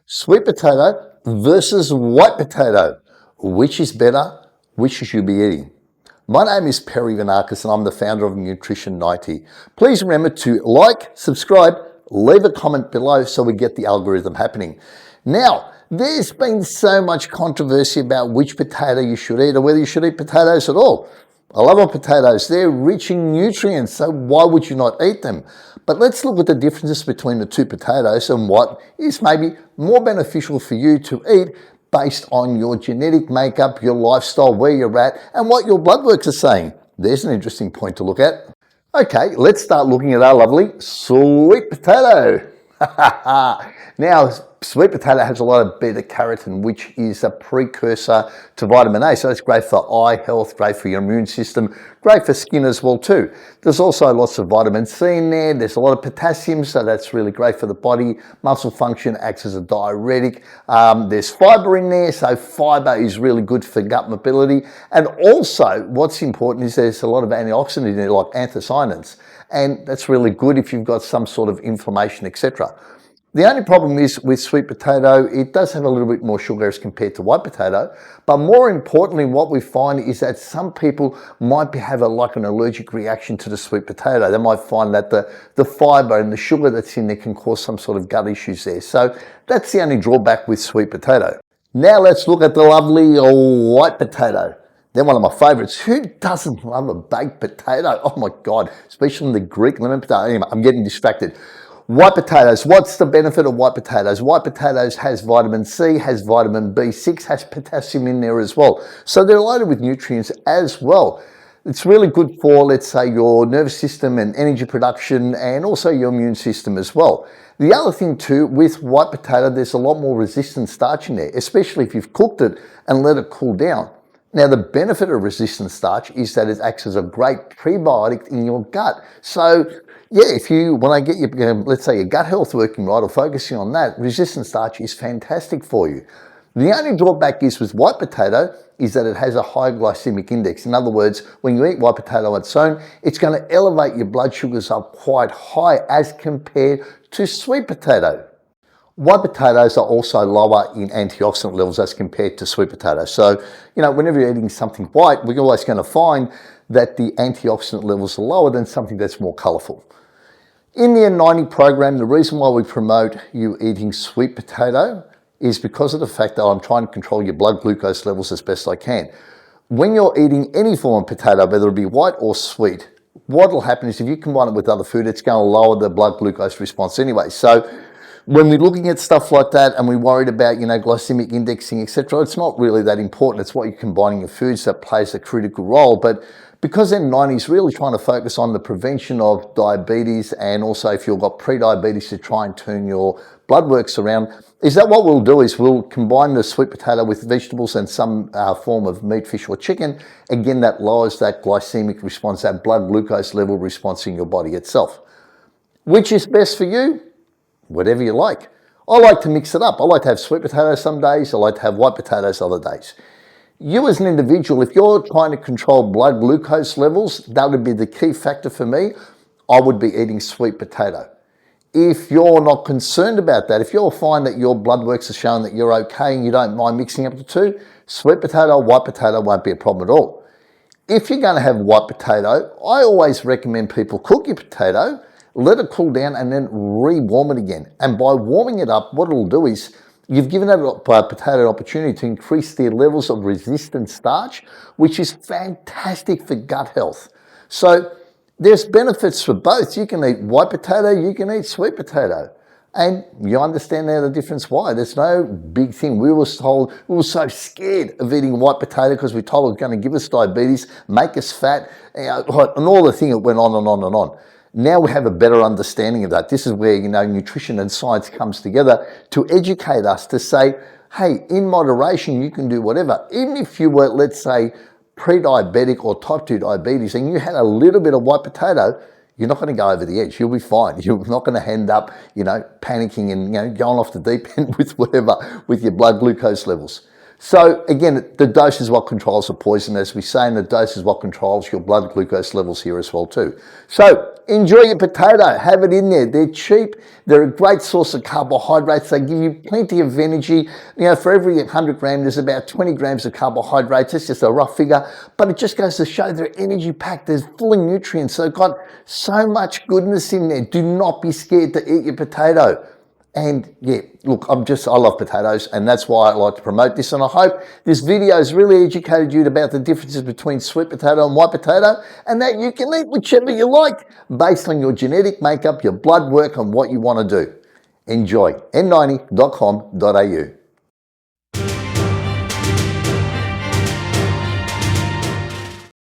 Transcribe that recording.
Sweet potato versus white potato. Which is better? Which should you be eating? My name is Perry Vanakis and I'm the founder of Nutrition 90. Please remember to like, subscribe, leave a comment below so we get the algorithm happening. Now, there's been so much controversy about which potato you should eat or whether you should eat potatoes at all. I love our potatoes. They're rich in nutrients, so why would you not eat them? But let's look at the differences between the two potatoes and what is maybe more beneficial for you to eat based on your genetic makeup, your lifestyle, where you're at, and what your blood works are saying. There's an interesting point to look at. Okay, let's start looking at our lovely sweet potato. Now, sweet potato has a lot of beta-carotene, which is a precursor to vitamin A. So it's great for eye health, great for your immune system, great for skin as well too. There's also lots of vitamin C in there. There's a lot of potassium, so that's really great for the body. Muscle function, acts as a diuretic. There's fiber in there, so fiber is really good for gut mobility. And also, what's important is there's a lot of antioxidants in there, like anthocyanins. And that's really good if you've got some sort of inflammation, etc. The only problem is with sweet potato, it does have a little bit more sugar as compared to white potato. But more importantly, what we find is that some people might have like an allergic reaction to the sweet potato. They might find that the fiber and the sugar that's in there can cause some sort of gut issues there. So that's the only drawback with sweet potato. Now let's look at the lovely white potato. They're one of my favorites. Who doesn't love a baked potato? Oh my God, especially in the Greek lemon potato. Anyway, I'm getting distracted. White potatoes, what's the benefit of white potatoes? White potatoes has vitamin C, has vitamin B6, has potassium in there as well. So they're loaded with nutrients as well. It's really good for, let's say, your nervous system and energy production and also your immune system as well. The other thing too, with white potato, there's a lot more resistant starch in there, especially if you've cooked it and let it cool down. Now, the benefit of resistant starch is that it acts as a great prebiotic in your gut. So, yeah, when I get your, let's say, your gut health working right or focusing on that, resistant starch is fantastic for you. The only drawback is with white potato is that it has a high glycemic index. In other words, when you eat white potato on its own, it's going to elevate your blood sugars up quite high as compared to sweet potato. White potatoes are also lower in antioxidant levels as compared to sweet potatoes. So, whenever you're eating something white, we're always going to find that the antioxidant levels are lower than something that's more colorful. In the N90 program, the reason why we promote you eating sweet potato is because of the fact that I'm trying to control your blood glucose levels as best I can. When you're eating any form of potato, whether it be white or sweet, what will happen is if you combine it with other food, it's going to lower the blood glucose response anyway. So when we're looking at stuff like that and we're worried about, glycemic indexing, etc., it's not really that important. It's what you're combining your foods that plays a critical role. But because N90 is really trying to focus on the prevention of diabetes and also if you've got pre-diabetes to try and turn your blood works around, is that what we'll do is we'll combine the sweet potato with vegetables and some form of meat, fish or chicken. Again, that lowers that glycemic response, that blood glucose level response in your body itself. Which is best for you? Whatever you like. I like to mix it up. I like to have sweet potatoes some days. I like to have white potatoes other days. You as an individual, if you're trying to control blood glucose levels, that would be the key factor for me. I would be eating sweet potato. If you're not concerned about that, if you'll find that your blood works are showing that you're okay and you don't mind mixing up the two, sweet potato, white potato won't be a problem at all. If you're going to have white potato, I always recommend people cook your potato, let it cool down and then re-warm it again. And by warming it up, what it'll do is you've given that potato an opportunity to increase their levels of resistant starch, which is fantastic for gut health. So there's benefits for both. You can eat white potato, you can eat sweet potato. And you understand now the difference why. There's no big thing. We were so scared of eating white potato because we were told it was going to give us diabetes, make us fat, and all the thing that went on and on and on. Now we have a better understanding of that. This is where, nutrition and science comes together to educate us to say, hey, in moderation, you can do whatever. Even if you were, let's say, pre-diabetic or type 2 diabetes and you had a little bit of white potato, you're not going to go over the edge. You'll be fine. You're not going to end up, panicking and, going off the deep end with whatever, with your blood glucose levels. So again, the dose is what controls the poison. As we say, and the dose is what controls your blood glucose levels here as well too. So enjoy your potato, have it in there. They're cheap, they're a great source of carbohydrates, they give you plenty of energy. You know, for every 100 grams, there's about 20 grams of carbohydrates. It's just a rough figure, but it just goes to show they're energy packed, they're full of nutrients. So they've got so much goodness in there. Do not be scared to eat your potato. And yeah, look, I love potatoes, and that's why I like to promote this. And I hope this video has really educated you about the differences between sweet potato and white potato, and that you can eat whichever you like based on your genetic makeup, your blood work, and what you want to do. Enjoy. n90.com.au